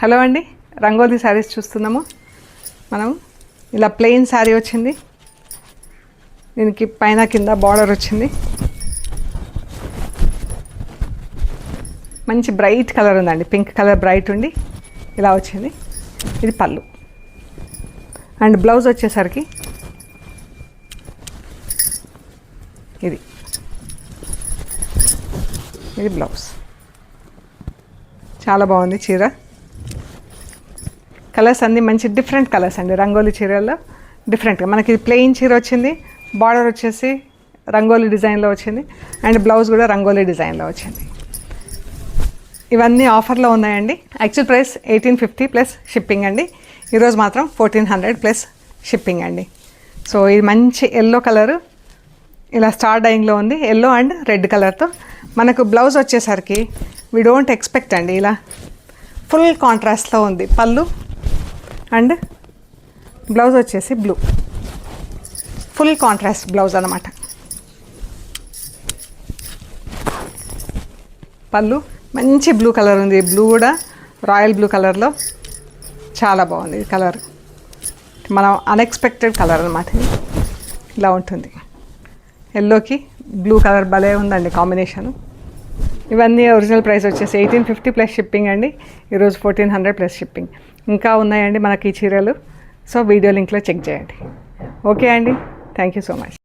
Hello అండి, రంగోలీ శారీస్ చూస్తున్నాము. మనం ఇలా ప్లెయిన్ శారీ వచ్చింది, దీనికి పైన కింద బార్డర్ వచ్చింది. మంచి బ్రైట్ కలర్ ఉందండి, పింక్ కలర్ బ్రైట్ ఉండి ఇలా వచ్చింది. ఇది పళ్ళు అండ్ బ్లౌజ్ వచ్చేసరికి ఇది బ్లౌజ్. చాలా బాగుంది చీర. కలర్స్ అన్నీ మంచి డిఫరెంట్ కలర్స్ అండి. రంగోలీ చీరల్లో డిఫరెంట్గా మనకి ఇది ప్లెయిన్ చీర వచ్చింది, బార్డర్ వచ్చేసి రంగోలీ డిజైన్లో వచ్చింది అండ్ బ్లౌజ్ కూడా రంగోలీ డిజైన్లో వచ్చింది. ఇవన్నీ ఆఫర్లో ఉన్నాయండి. యాక్చువల్ ప్రైస్ 1850 ప్లస్ షిప్పింగ్ అండి. ఈరోజు మాత్రం 1400 ప్లస్ షిప్పింగ్ అండి. సో ఇది మంచి ఎల్లో కలరు, ఇలా స్టార్ డైయింగ్లో ఉంది, ఎల్లో అండ్ రెడ్ కలర్తో. మనకు బ్లౌజ్ వచ్చేసరికి వీ డోంట్ ఎక్స్పెక్ట్ అండి, ఇలా ఫుల్ కాంట్రాస్ట్లో ఉంది. పళ్ళు అండ్ బ్లౌజ్ వచ్చేసి బ్లూ, ఫుల్ కాంట్రాస్ట్ బ్లౌజ్ అన్నమాట. పళ్ళు మంచి బ్లూ కలర్ ఉంది, బ్లూ కూడా రాయల్ బ్లూ కలర్లో చాలా బాగుంది. ఈ కలర్ మనం అన్ఎక్స్పెక్టెడ్ కలర్ అన్నమాట. ఇలా ఉంటుంది, ఎల్లోకి బ్లూ కలర్ భలే ఉందండి కాంబినేషను. ఇవన్నీ ఒరిజినల్ ప్రైస్ వచ్చేసి 1850 ప్లస్ షిప్పింగ్ అండి. ఈరోజు 1400 ప్లస్ షిప్పింగ్. ఇంకా ఉన్నాయండి మనకి ఈ చీరలు. సో వీడియో లింక్లో చెక్ చేయండి. ఓకే అండి, థ్యాంక్ యూ సో మచ్.